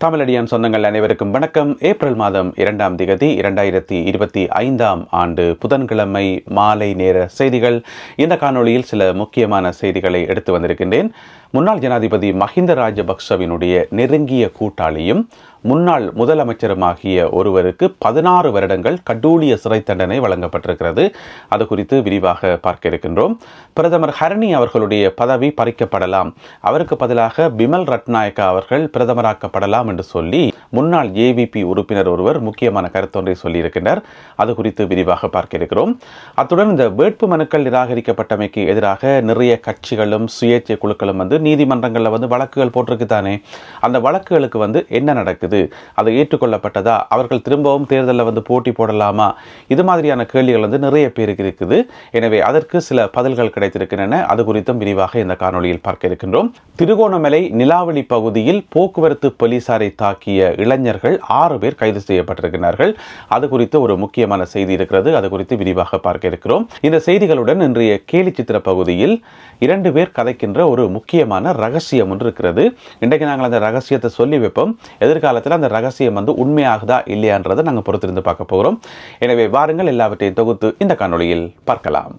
தமிழடியான் சொந்தங்கள் அனைவருக்கும் வணக்கம். ஏப்ரல் மாதம் 2ஆம் திகதி 2025ஆம் ஆண்டு புதன்கிழமை மாலை நேர செய்திகள். இந்த காணொளியில் சில முக்கியமான செய்திகளை எடுத்து வந்திருக்கின்றேன். முன்னாள் ஜனாதிபதி மஹிந்த ராஜபக்சவினுடைய நெருங்கிய கூட்டாளியும் முன்னாள் முதலமைச்சருமாகிய ஒருவருக்கு 16 வருடங்கள் கடூழிய சிறை தண்டனை வழங்கப்பட்டிருக்கிறது. அது குறித்து விரிவாக பார்க்க இருக்கின்றோம். பிரதமர் ஹரணி அவர்களுடைய பதவி பறிக்கப்படலாம், அவருக்கு பதிலாக பிமல் ரட்நாயக்கா அவர்கள் பிரதமராக்கப்படலாம் என்று சொல்லி முன்னாள் ஏவிபி உறுப்பினர் ஒருவர் முக்கியமான கருத்தொன்றை சொல்லியிருக்கின்றார். அது குறித்து விரிவாக பார்க்க இருக்கிறோம். அத்துடன் இந்த வேட்பு மனுக்கள் நிராகரிக்கப்பட்டமைக்கு எதிராக நிறைய கட்சிகளும் சுயேட்சை குழுக்களும் நீதிமன்றங்களில் வழக்குகள் போட்டிருக்கு தானே. அந்த வழக்குகளுக்கு என்ன நடக்குது, அது ஏற்றுக்கொள்ளப்பட்டதா, அவர்கள் திரும்பவும் தேர்தலில் போட்டி போடலாமா, இது மாதிரியான கேள்விகள் நிறைய பேருக்கு இருக்குது. எனவே அதற்கு சில பதில்கள் கிடைத்திருக்கின்றன. அது குறித்தும் விரிவாக இந்த காணொளியில் பார்க்க இருக்கின்றோம். திருகோணமலை நிலாவளி பகுதியில் போக்குவரத்து போலீசாரை தாக்கிய இளைஞர்கள் 6 பேர் கைது செய்யப்பட்டிருக்கிறார்கள். அது குறித்து ஒரு முக்கியமான செய்தி இருக்கிறது. அது குறித்து விரிவாக பார்க்க இருக்கிறோம். இந்த செய்திகளுடன் இன்றைய கேலி சித்திர பகுதியில் 2 பேர் கதைக்கின்ற ஒரு முக்கியமான ரகசியம் ஒன்று இருக்கிறது. இன்றைக்கு நாங்கள் அந்த ரகசியத்தை சொல்லி வைப்போம். எதிர்காலத்தில் அந்த ரகசியம் உண்மையாகுதா இல்லையான்றதை நாங்கள் பொறுத்திருந்து பார்க்க போகிறோம். எனவே வாருங்கள், எல்லாவற்றையும் தொகுத்து இந்த காணொளியில் பார்க்கலாம்.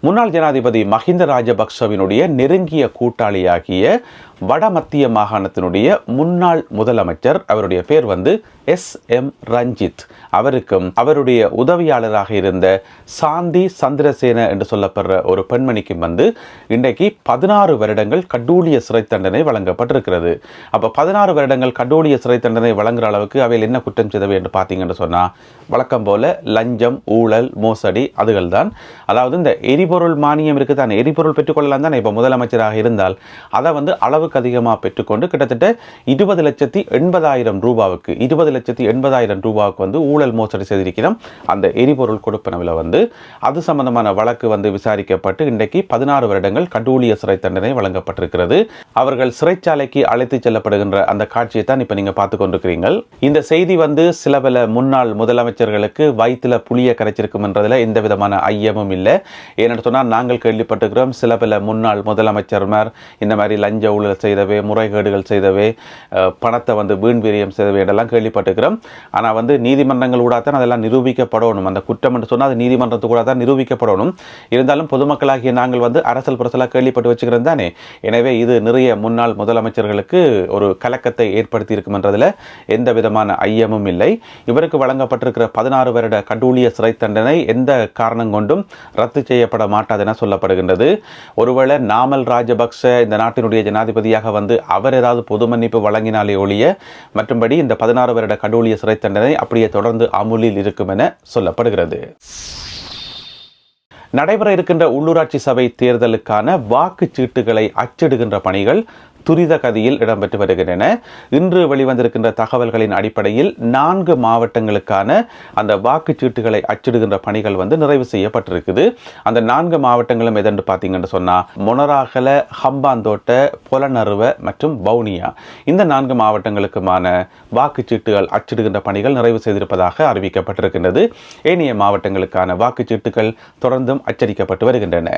முன்னாள் ஜனாதிபதி மஹிந்த ராஜபக்சவினுடைய நெருங்கிய கூட்டாளியாகிய வடமத்திய மாகாணத்தினுடைய முன்னாள் முதலமைச்சர், அவருடைய பேர் SM ரஞ்சித், அவருக்கும் அவருடைய உதவியாளராக இருந்த சாந்தி சந்திரசேன என்று சொல்லப்படுற ஒரு பெண்மணிக்கும் இன்றைக்கு 16 வருடங்கள் கடூழிய சிறை தண்டனை வழங்கப்பட்டிருக்கிறது. அப்போ 16 வருடங்கள் கடூழிய சிறை தண்டனை வழங்குற அளவுக்கு அவையில் என்ன குற்றம் செய்தவை என்று பார்த்தீங்கன்னு சொன்னால், வழக்கம் போல லஞ்சம், ஊழல், மோசடி, அதுகள் தான். அதாவது இந்த எரிபொருள் மானியம் இருக்குது தானே, எரிபொருள் பெற்றுக்கொள்ளலாம் தானே. இப்போ முதலமைச்சராக இருந்தால் அதை அளவுக்கு அதிகமாக பெற்றுக்கொண்டு கிட்டத்தட்ட 20,80,000 ரூபாவுக்கு 20,80,000 ரூபாவுக்கு ஊழல் மோசடி செய்திருக்கிறோம். அந்த எரிபொருள் கொடுப்பனவில் அது சம்பந்தமான வழக்கு விசாரிக்கப்பட்டு இன்றைக்கு 16 வருடங்கள் கடூழிய சிறை தண்டனை வழங்கப்பட்டிருக்கிறது. அவர்கள் சிறைச்சாலைக்கு அழைத்து செல்லப்படுகின்ற அந்த காட்சியை தான் இப்போ நீங்கள் பார்த்து கொண்டிருக்கிறீர்கள். இந்த செய்தி சில பல முன்னாள் முதலமைச்சர்களுக்கு வயிற்றுல புளிய கரைச்சிருக்கும் என்றதில் எந்த விதமான ஐயமும் இல்லை. ஏன்னு சொன்னால், நாங்கள் கேள்விப்பட்டிருக்கிறோம் சில பல முன்னாள் முதலமைச்சர்மார் இந்த மாதிரி லஞ்ச ஊழல் செய்தவே, முறைகேடுகள் செய்தவே, பணத்தை வீண் விரயம் செய்தவே என்றெல்லாம் கேள்விப்பட்டிருக்கிறோம். ஆனால் நீதிமன்றங்கள் கூட தான் அதெல்லாம் நிரூபிக்கப்படணும். அந்த குற்றம் என்று சொன்னால் அது நீதிமன்றத்து கூட தான் நிரூபிக்கப்படணும். இருந்தாலும் பொதுமக்களாகிய நாங்கள் அரசல் புரசலாக கேள்விப்பட்டு வச்சுக்கிறோம் தானே. எனவே இது நிறைய முன்னாள் முதலமைச்சர்களுக்கு ஒரு கலக்கத்தை ஏற்படுத்தி இருக்கும் என்றதில் எந்த விதமான ஐயமும் இல்லை. இவருக்கு வழங்கப்பட்டிருக்கிற 16 வருட கடூழிய சிறை தண்டனை எந்த காரணம் கொண்டும் ரத்து செய்யப்பட மாட்டாது என சொல்லப்படுகின்றது. ஒருவேளை நாமல் ராஜபக்ச இந்த நாட்டினுடைய ஜனாதிபதியாக அவர் ஏதாவது பொது மன்னிப்பு வழங்கினாலே ஒழிய மற்றும்படி இந்த 16 வருட கடூழிய சிறை தண்டனை அப்படியே தொடர்ந்து அமுலில் இருக்கும் என சொல்லப்படுகிறது. நடைபெற இருக்கின்ற உள்ளூராட்சி சபை தேர்தலுக்கான வாக்குச்சீட்டுகளை அச்சிடுகின்ற பணிகள் துரித கதியில் இடம்பெற்று வருகின்றன. இன்று வெளிவந்திருக்கின்ற தகவல்களின் அடிப்படையில் 4 மாவட்டங்களுக்கான அந்த வாக்குச்சீட்டுகளை அச்சிடுகின்ற பணிகள் நிறைவு செய்யப்பட்டிருக்குது. அந்த 4 மாவட்டங்களும் எதென்று பார்த்தீங்கன்னு சொன்னால், மொனராகல, ஹம்பாந்தோட்ட, பொலனறுவ மற்றும் வவுனியா, இந்த 4 மாவட்டங்களுக்குமான வாக்குச்சீட்டுகள் அச்சிடுகின்ற பணிகள் நிறைவு செய்திருப்பதாக அறிவிக்கப்பட்டிருக்கின்றது. ஏனைய மாவட்டங்களுக்கான வாக்குச்சீட்டுகள் தொடர்ந்தும் அச்சடிக்கப்பட்டு வருகின்றன.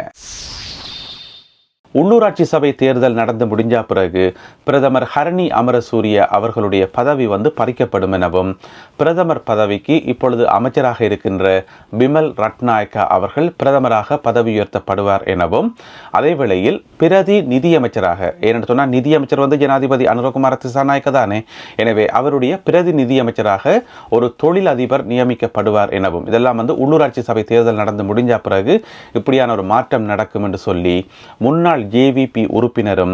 உள்ளூராட்சி சபை தேர்தல் நடந்து முடிஞ்ச பிறகு பிரதமர் ஹரணி அமரசூரிய அவர்களுடைய பதவி பறிக்கப்படும் எனவும், பிரதமர் பதவிக்கு இப்பொழுது அமைச்சராக இருக்கின்ற பிமல் ரட்நாயக்கா அவர்கள் பிரதமராக பதவி உயர்த்தப்படுவார் எனவும், அதே வேளையில் பிரதி நிதியமைச்சராக, ஏனென்று சொன்னால் நிதியமைச்சர் ஜனாதிபதி அனுரகுமார திசாநாயக்க தானே, எனவே அவருடைய பிரதி நிதியமைச்சராக ஒரு தொழில் அதிபர் நியமிக்கப்படுவார் எனவும், இதெல்லாம் உள்ளூராட்சி சபை தேர்தல் நடந்து முடிஞ்ச பிறகு இப்படியான ஒரு மாற்றம் நடக்கும் என்று சொல்லி முன்னாள் ஏவிபி உறுப்பினரும்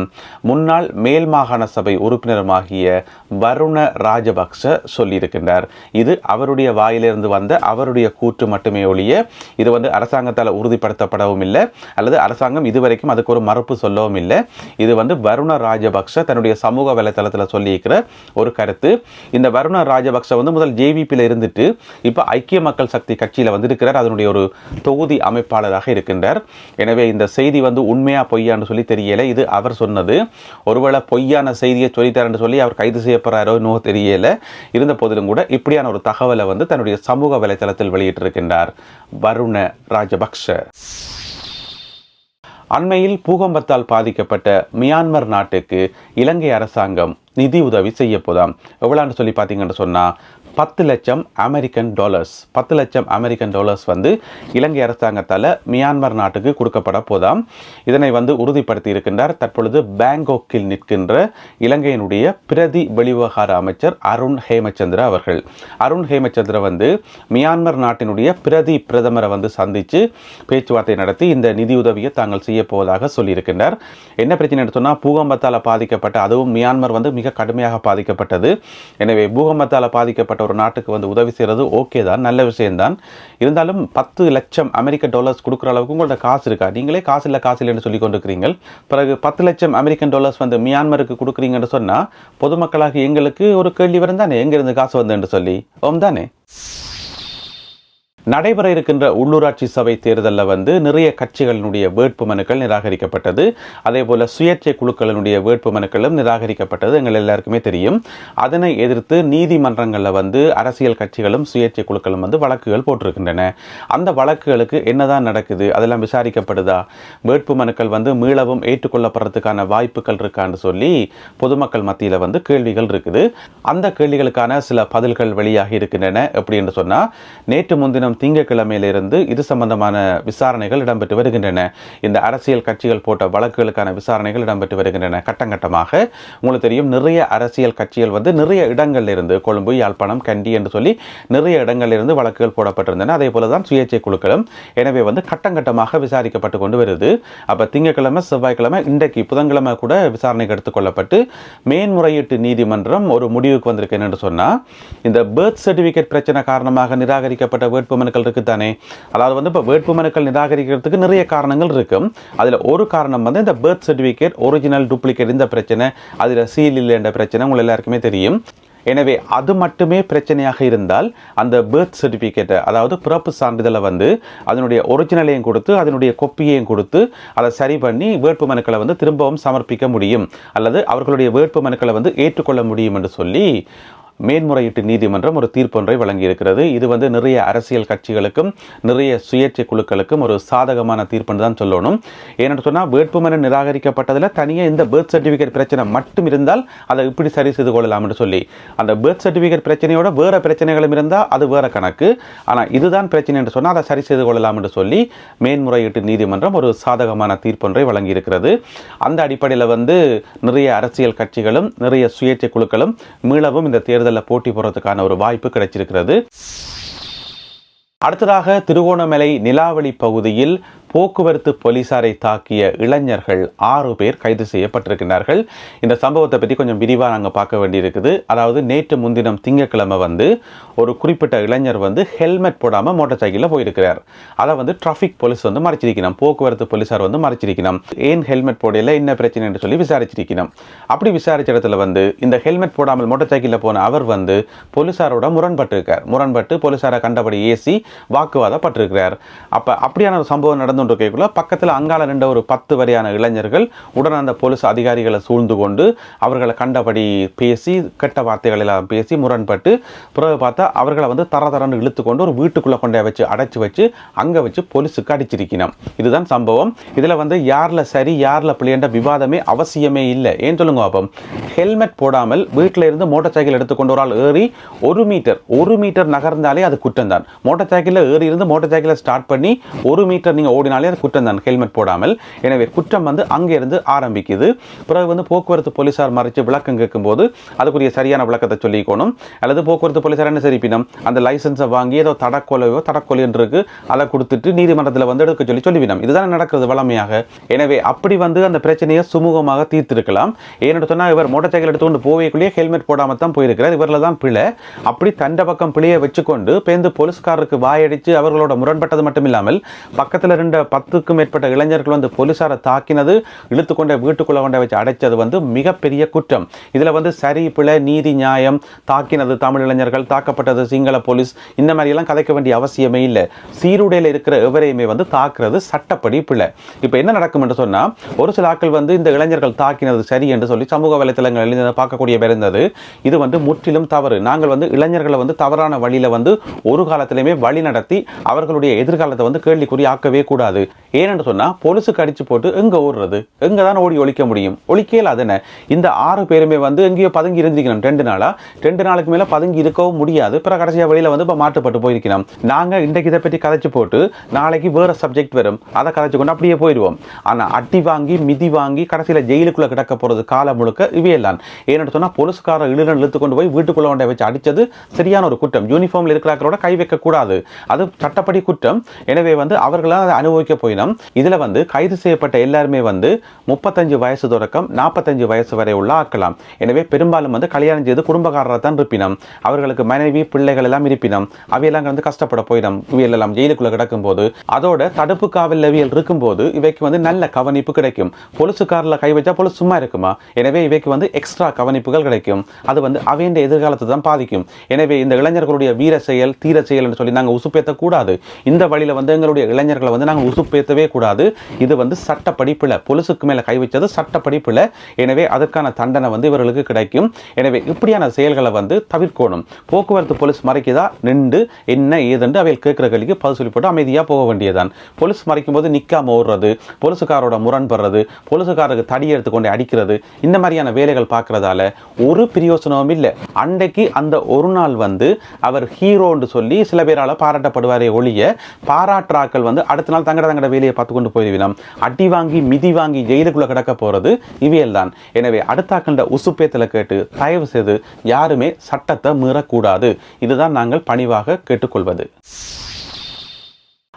முன்னாள் மேல் மாகாண சபை உறுப்பினருமாகிய வருண ராஜபக்ச சொல்லியிருக்கின்றார். இது அவருடைய வாயிலிருந்து வந்த அவருடைய கூற்று மட்டுமே ஒழிய இது அரசாங்கத்தால் உறுதிப்படுத்தப்படவும் இல்லை, அல்லது அரசாங்கம் இதுவரைக்கும் அதுக்கு ஒரு மறுப்பு சொல்லவும் இல்லை. இது வருண ராஜபக்ச தன்னுடைய சமூக வலைத்தளத்தில் சொல்லியிருக்கிற ஒரு கருத்து. இந்த வருண ராஜபக்ச முதல் ஜேவிபியில் இருந்துட்டு இப்போ ஐக்கிய மக்கள் சக்தி கட்சியில் இருக்கிறார். அதனுடைய ஒரு தொகுதி அமைப்பாளராக இருக்கின்றார். எனவே இந்த செய்தி உண்மையா பொய்யான்னு சொல்லி தெரியல. இது அவர் சொன்னது. ஒருவேளை பொய்யான செய்தியை சொல்லிட்டார் என்று சொல்லி அவர் கைது செய்யப்படுறாரோ இன்னும் தெரியல. இருந்த போதிலும் கூட இப்படியான ஒரு தகவலை தன்னுடைய சமூக வலைதளத்தில் வெளியிட்டிருக்கின்றார் வருண ராஜபக்ஷ. அண்மையில் பூகம்பத்தால் பாதிக்கப்பட்ட மியான்மர் நாட்டுக்கு இலங்கை அரசாங்கம் நிதி உதவி செய்ய போதாம். எவ்வளோன்னு சொல்லி பார்த்தீங்கன்னு சொன்னால் $10 லட்சம் அமெரிக்கன் டாலர்ஸ். $10 லட்சம் அமெரிக்கன் டாலர்ஸ் வந்து இலங்கை அரசாங்கத்தால் மியான்மர் நாட்டுக்கு கொடுக்கப்பட போதாம். இதனை வந்து உறுதிப்படுத்தி இருக்கின்றார் தற்பொழுது பேங்காக்கில் நிற்கின்ற இலங்கையினுடைய பிரதி வெளிவிவகார அமைச்சர் அருண் ஹேமச்சந்திர அவர்கள். அருண் ஹேமச்சந்திர வந்து மியான்மர் நாட்டினுடைய பிரதி பிரதமரை வந்து சந்தித்து பேச்சுவார்த்தை நடத்தி இந்த நிதியுதவியை தாங்கள் செய்ய போவதாக சொல்லியிருக்கின்றார். என்ன பிரச்சனை சொன்னால் பூகம்பத்தால் பாதிக்கப்பட்ட, அதுவும் மியான்மர் வந்து மிக கடுமையாக பாதிக்கப்பட்டது. எனவே பூகம்பத்தால் பாதிக்கப்பட்ட ஒரு நாட்டுக்கு வந்து உதவி செய்கிறது ஓகே தான், நல்ல விஷயம்தான். இருந்தாலும் $10 லட்சம் அமெரிக்கன் டாலர்ஸ் கொடுக்குற அளவுக்கு உங்களோட காசு இருக்கா? நீங்களே காசு இல்லைன்னு சொல்லி கொண்டிருக்கிறீங்க. பிறகு $10 லட்சம் அமெரிக்கன் டாலர்ஸ் வந்து மியான்மருக்கு கொடுக்குறீங்கன்னு சொன்னால் பொதுமக்களாக எங்களுக்கு ஒரு கேள்வி வரும் தானே, எங்கிருந்து காசு வந்துன்னு சொல்லி தானே. நடைபெற இருக்கின்ற உள்ளூராட்சி சபை தேர்தலில் வந்து நிறைய கட்சிகளினுடைய வேட்பு மனுக்கள் நிராகரிக்கப்பட்டது. அதே போல் சுயேட்சை குழுக்களினுடைய வேட்பு மனுக்களும் நிராகரிக்கப்பட்டது, எங்கள் எல்லாருக்குமே தெரியும். அதனை எதிர்த்து நீதிமன்றங்களில் வந்து அரசியல் கட்சிகளும் சுயேட்சை குழுக்களும் வந்து வழக்குகள் போட்டிருக்கின்றன. அந்த வழக்குகளுக்கு என்னதான் நடக்குது, அதெல்லாம் விசாரிக்கப்படுதா, வேட்பு மனுக்கள் வந்து மீளவும் ஏற்றுக்கொள்ளப்படுறதுக்கான வாய்ப்புகள் இருக்கான்னு சொல்லி பொதுமக்கள் மத்தியில் வந்து கேள்விகள் இருக்குது. அந்த கேள்விகளுக்கான சில பதில்கள் வெளியாகி இருக்கின்றன. எப்படி என்று சொன்னால், நேற்று முன்தினம் திங்கட்கிழமையிலிருந்து இது சம்பந்தமான விசாரணைகள் இடம்பெற்று வருகின்றன. இந்த அரசியல் கட்சிகள் போட்ட வழக்குகளுக்கான விசாரணைகள் இடம்பெற்று வருகின்றன கட்டங்கட்டமாக. உங்களுக்கு தெரியும், நிறைய அரசியல் கட்சிகள் வந்து நிறைய இடங்கள்ல இருந்து, கொழும்பு, யாழ்ப்பாணம், கண்டி என்று சொல்லி நிறைய இடங்கள்ல இருந்து வழக்குகள் போடப்பட்டிருந்தன. அதே போல தான் சுயேட்சை குழுக்களும். எனவே வந்து கட்டங்கட்டமாக விசாரிக்கப்பட்டு கொண்டு வருது. அப்ப திங்கட்கிழமை, செவ்வாய்க்கிழமை, இன்றைக்கு புதன்கிழமை கூட விசாரணைக்கு எடுத்துக்கொள்ளப்பட்டு மேன்முறையீட்டு நீதிமன்றம் ஒரு முடிவுக்கு வந்திருக்கு. என்று சொன்னா, இந்த பர்த் சர்டிபிகேட் பிரச்சனை காரணமாக நிராகரிக்கப்பட்ட வேட்பு மனுக்கள் இருக்குதானே, அதாவது வந்து இப்போ வேட்பு மனுக்கள் நிராகரிக்கிறதுக்கு நிறைய காரணங்கள் இருக்கும். அதில் ஒரு காரணம் வந்து இந்த பர்த் சர்டிஃபிகேட் ஒரிஜினல் டூப்ளிகேட் இந்த பிரச்சனை, அதில் சீல் இல்லைன்ற பிரச்சனை உங்களுக்கு எல்லாருக்குமே தெரியும். எனவே அது மட்டுமே பிரச்சனையாக இருந்தால் அந்த பர்த் சர்டிஃபிகேட்டை, அதாவது பிறப்பு சான்றிதழை வந்து அதனுடைய ஒரிஜினலையும் கொடுத்து அதனுடைய கொப்பியையும் கொடுத்து அதை சரி பண்ணி வேட்பு மனுக்களை வந்து திரும்பவும் சமர்ப்பிக்க முடியும், அல்லது அவர்களுடைய வேட்பு மனுக்களை வந்து ஏற்றுக்கொள்ள முடியும் என்று சொல்லி மேன்முறையீட்டு நீதிமன்றம் ஒரு தீர்ப்பொன்றை வழங்கியிருக்கிறது. இது வந்து நிறைய அரசியல் கட்சிகளுக்கும் நிறைய சுயேட்சை குழுக்களுக்கும் ஒரு சாதகமான தீர்ப்புன்னு தான் சொல்லணும். ஏன்னு சொன்னால், வேட்புமனு நிராகரிக்கப்பட்டதில் தனியாக இந்த பர்த் சர்டிஃபிகேட் பிரச்சனை மட்டும் இருந்தால் அதை இப்படி சரி செய்து கொள்ளலாம் என்று சொல்லி, அந்த பர்த் சர்டிஃபிகேட் பிரச்சனையோட வேறு பிரச்சனைகளும் இருந்தால் அது வேறு கணக்கு. ஆனால் இதுதான் பிரச்சனை என்று சொன்னால் அதை சரி செய்து கொள்ளலாம் என்று சொல்லி மேன்முறையீட்டு நீதிமன்றம் ஒரு சாதகமான தீர்ப்பொன்றை வழங்கியிருக்கிறது. அந்த அடிப்படையில் வந்து நிறைய அரசியல் கட்சிகளும் நிறைய சுயேட்சை குழுக்களும் மீளவும் இந்த தேர்தலில் போட்டி போடுறதுக்கான ஒரு வாய்ப்பு கிடைச்சிருக்கிறது. அடுத்ததாக திருகோணமலை நிலாவளி பகுதியில் போக்குவரத்து போலீசாரை தாக்கிய இளைஞர்கள் 6 பேர் கைது செய்யப்பட்டிருக்கிறார்கள். இந்த சம்பவத்தை பற்றி கொஞ்சம் விரிவாக நாங்கள் பார்க்க வேண்டியிருக்குது. அதாவது நேற்று முன்தினம் திங்கட்கிழமை வந்து ஒரு குறிப்பிட்ட இளைஞர் வந்து ஹெல்மெட் போடாமல் மோட்டார் சைக்கிளில் போயிருக்கிறார். அதை வந்து டிராஃபிக் போலீஸ் வந்து மறைச்சிருக்கணும், போக்குவரத்து போலீசார் வந்து மறைச்சிருக்கணும். ஏன் ஹெல்மெட் போடையில் என்ன பிரச்சனை என்று சொல்லி விசாரிச்சிருக்கணும். அப்படி விசாரிச்ச இடத்துல வந்து இந்த ஹெல்மெட் போடாமல் மோட்டார் சைக்கிளில் போன அவர் வந்து போலீசாரோட முரண்பட்டிருக்கார். முரண்பட்டு போலீசாரை கண்டபடி ஏசி வாக்குவாதப்பட்டிருக்கிறார். அப்படியான ஒரு சம்பவம் நடந்து பக்கத்தில் அங்கால நின்ற ஒரு 10 வரையான இளைஞர்கள் உடனே அந்த போலீஸ் அதிகாரிகளை சூழ்ந்து கொண்டு அவர்களை கண்டபடி பேசி கெட்ட வார்த்தைகள் எல்லாம் பேசி முரண்பட்டு பிறகு பார்த்தா அவர்களை வந்து தரன்னு இழுத்து கொண்டு ஒரு வீட்டுக்குள்ள கொண்டே வச்சு அடைச்சு வச்சு அங்கே வச்சு போலீஸுக்கு அடிச்சிருக்கணும். இதுதான் சம்பவம். இதில் வந்து யாரில் சரி யாரில் பிள்ளைன்ற விவாதமே அவசியமே இல்லை. ஏன் சொல்லுங்க, அப்போ ஹெல்மெட் போடாமல் வீட்டில் இருந்து மோட்டார் சைக்கிள் எடுத்துக்கொண்டு ஒரு ஆள் ஏறி 1 மீட்டர் நகர்ந்தாலே அது குற்றம் தான். மோட்டார் சைக்கிளில் ஏறி இருந்து மோட்டார் சைக்கிளை ஸ்டார்ட் பண்ணி 1 மீட்டர் நீங்கள் ஓடினாலே அது குற்றம் தான், ஹெல்மெட் போடாமல். எனவே குற்றம் வந்து அங்கிருந்து ஆரம்பிக்குது. பிறகு வந்து போக்குவரத்து போலீசார் மறைச்சு விளக்கம் கேட்கும்போது அதுக்குரிய சரியான விளக்கத்தை சொல்லிக்கணும். அல்லது போக்குவரத்து போலீசார் என்ன சரிப்பினம் அந்த லைசன்ஸை வாங்கி ஏதோ தடக்கொலை இருக்கு அதை கொடுத்துட்டு நீதிமன்றத்தில் வந்து எடுக்க சொல்லிவிடும். இதுதான் நடக்கிறது வளமையாக. எனவே அப்படி வந்து அந்த பிரச்சனையை சுமூகமாக தீர்த்திருக்கலாம். ஏன்னு சொன்னால், இவர் மோட்டார் சைக்கிள் எடுத்துக்கொண்டு போவேக்குள்ளேயே ஹெல்மெட் போடாமல் தான் போயிருக்கிறார். இவரில் தான் பிழை. அப்படி தண்ட பக்கம் பிழையை வச்சுக்கொண்டு பேருந்து போலீஸ்காரருக்கு வாயடித்து அவர்களோட முரண்பட்டது மட்டும் இல்லாமல் பக்கத்தில் 10க்கும் மேற்பட்ட இளைஞர்கள் வந்து போலீசாரை தாக்கினது, இழுத்துக்கொண்ட வீட்டுக்குள்ள கொண்ட வச்சு அடைச்சது வந்து மிகப்பெரிய குற்றம். இதில் வந்து சரி பிழை நீதி நியாயம், தாக்கினது தமிழ் இளைஞர்கள், தாக்கப்பட்டது சிங்கள போலீஸ், இந்த மாதிரியெல்லாம் கதைக்க வேண்டிய அவசியமே இல்லை. சீருடையில் இருக்கிற எவரையுமே வந்து தாக்குறது சட்டப்படி பிழை. இப்போ என்ன நடக்கும் என்று சொன்னால், ஒரு சில ஆட்கள் வந்து இந்த இளைஞர்கள் தாக்கினது சரி என்று சொல்லி சமூக வலைத்தளங்கள் பார்க்கக்கூடிய இருந்தது. இது வந்து முற்றிலும் தவறு. நாங்கள் வந்து இளைஞர்களை வந்து தவறான வழியில் வந்து ஒரு காலத்திலுமே வழி நடத்தி அவர்களுடைய எதிர்காலத்தை வந்து கேள்விக்குறி ஆக்கவே கூடாது. கூடாது. ஏனென்று சொன்னால் போலீஸுக்கு அடித்து போட்டு எங்கே ஓடுறது, எங்கே தான் ஓடி ஒழிக்க முடியும், ஒழிக்கையில் அதனை இந்த 6 பேருமே வந்து எங்கேயோ பதுங்கி இருந்திருக்கணும் 2 நாளாக. 2 நாளுக்கு மேலே பதுங்கி இருக்கவும் முடியாது. பிற கடைசியாக வெளியில் வந்து இப்போ மாட்டுப்பட்டு போயிருக்கணும். நாங்கள் இன்றைக்கு இதை பற்றி கதைச்சு போட்டு நாளைக்கு வேறு சப்ஜெக்ட் வரும், அதை கதைச்சு கொண்டு அப்படியே போயிடுவோம். ஆனால் அடி வாங்கி மிதி வாங்கி கடைசியில் ஜெயிலுக்குள்ளே கிடக்க போகிறது காலம் முழுக்க இவையெல்லாம். ஏன்னு சொன்னால் போலீஸ்கார இழுத்து கொண்டு போய் வீட்டுக்குள்ளே கொண்டே வச்சு அடித்தது சரியான ஒரு குற்றம். யூனிஃபார்மில் இருக்கிறவரோட கை வைக்கக்கூடாது, அது சட்டப்படி குற்றம். எனவே வந்து அவர்களால் அதை அனுபவிக்க போயினோம். இதில் வந்து கைது செய்யப்பட்ட எல்லாருமே வந்து 35 வயசு தொடக்கம் 45 வயசு வரை உள்ள ஆக்கலாம். எனவே பெரும்பாலும் வந்து கல்யாணம் செய்து குடும்பக்காரராக தான் இருப்பினம். அவர்களுக்கு மனைவி பிள்ளைகள் எல்லாம் இருப்பினம். அவையெல்லாம் வந்து கஷ்டப்பட போயிடும். இவையெல்லாம் ஜெயிலுக்குள்ள கிடக்கும் போது, அதோட தடுப்பு காவல் லெவியல் இருக்கும்போது இவைக்கு வந்து நல்ல கவனிப்பு கிடைக்கும். பொலிசுக்காரில் கை வச்சா பொலிஸ் சும்மா இருக்குமா? எனவே இவைக்கு வந்து எக்ஸ்ட்ரா கவனிப்புகள் கிடைக்கும். அது வந்து அவையின் எதிர்காலத்தை தான் பாதிக்கும். எனவே இந்த இளைஞர்களுடைய வீர செயல் தீர செயல் என்று சொல்லி நாங்கள் உசுப்பேற்றக்கூடாது. இந்த வழியில் வந்து எங்களுடைய இளைஞர்களை வந்து நாங்கள் உசுப்பேற்றவே கூடாது. இது வந்து சட்டப்படி பிழை. பொலிசுக்கு மேலே கை வச்சது சட்டப்படி பிழை. எனவே அதற்கான தண்டனை வந்து இவர்களுக்கு கிடைக்கும். எனவே இப்படியான செயல்களை வந்து தவிர்க்கணும். போக்குவரத்து போலீஸ் மறைக்குதா நின்று என்ன ஏதென்று அவையில் கேட்கிற கேள்விக்கு பதில் சொல்லி போட்டு அமைதியாக போக வேண்டியதான். போலீஸ் மறைக்கும் போது நிற்காம ஓடுறது, போலீஸுக்காரோட முரண்படுறது, போலீஸுக்காரருக்கு தடி எடுத்துக்கொண்டு அடிக்கிறது, இந்த மாதிரியான வேலைகள் பார்க்கறதால ஒரு பிரயோசனமும் இல்லை. அன்றைக்கு அந்த ஒரு நாள் வந்து அவர் ஹீரோன்னு சொல்லி சில பேரால் பாராட்டப்படுவாரே ஒழிய, பாராட்டுறாக்கள் வந்து அடுத்த நாள் தங்கட வேலையை பார்த்து கொண்டு போயிருவினோம். அடி வாங்கி மிதி வாங்கி ஜெயிலுக்குள்ள கிடக்க போறது இவையல் தான். எனவே அடுத்தாக்கண்ட உசுப்பேத்தலை கேட்டு தயவு செய்து யாருமே சட்டத்தை மீறக்கூடாது. இதுதான் நாங்கள் பணிவாக கேட்டுக்கொள்வது.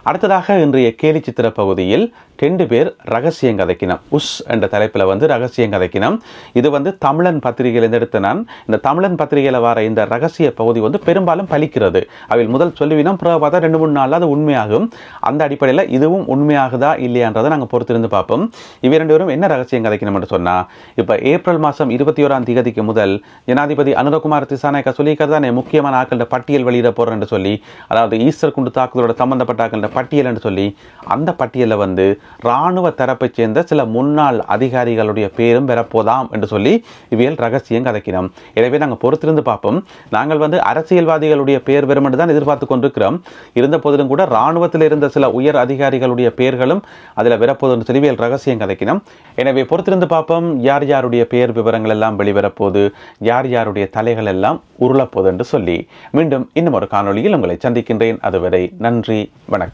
அடுத்ததாக இன்றைய கேலி சித்திர பகுதியில் 2 பேர் ரகசியம் கதைக்கினம். உஷ் என்ற தலைப்பில் வந்து ரகசியம் கதைக்கினம். இது வந்து தமிழன் பத்திரிகையில் எடுத்த நான். இந்த தமிழன் பத்திரிகையில் வர இந்த ரகசிய பகுதி வந்து பெரும்பாலும் பலிக்கிறது. அவையில் முதல் சொல்லுவினோம், பிறகு பார்த்தா 2-3 நாளில் அது உண்மையாகும். அந்த அடிப்படையில் இதுவும் உண்மையாகுதா இல்லையான்றதை நாங்கள் பொறுத்திருந்து பார்ப்போம். இவை 2 பேரும் என்ன ரகசியம் கதைக்கணும் என்று சொன்னால், இப்போ ஏப்ரல் மாதம் 21ஆம் தேதிக்கு முதல் ஜனாதிபதி அனுரகுமார் திசாநாயக்கா சொல்லியிருக்கிறதானே முக்கியமான ஆக்கள பட்டியல் வெளியிட போகிறேன் என்று சொல்லி, அதாவது ஈஸ்டர் குண்டு தாக்குதலோட சம்பந்தப்பட்ட ஆக்கள பட்டியல் என்று சொல்லி, அந்த பட்டியலில் வந்து இராணுவ தரப்பை சேர்ந்த சில முன்னாள் அதிகாரிகளுடைய பேரும் பெறப்போதாம் என்று சொல்லி இவையில் ரகசியம் கதைக்கிறோம். எனவே நாங்கள் பொறுத்திருந்து பார்ப்போம். நாங்கள் வந்து அரசியல்வாதிகளுடைய பேர் பெறும் என்று தான் எதிர்பார்த்து கொண்டிருக்கிறோம். இருந்த போதிலும் கூட இராணுவத்தில் இருந்த சில உயர் அதிகாரிகளுடைய பேர்களும் அதில் பெறப்போது என்று சொல்லி இவையில் ரகசியம் கதைக்கிறோம். எனவே பொறுத்திருந்து பார்ப்போம். யார் யாருடைய பெயர் விவரங்கள் எல்லாம் வெளிவரப்போது, யார் யாருடைய தலைகள் எல்லாம் உருளப்போது என்று சொல்லி மீண்டும் இன்னும் ஒரு காணொளியில் உங்களை சந்திக்கின்றேன். அதுவரை நன்றி, வணக்கம்.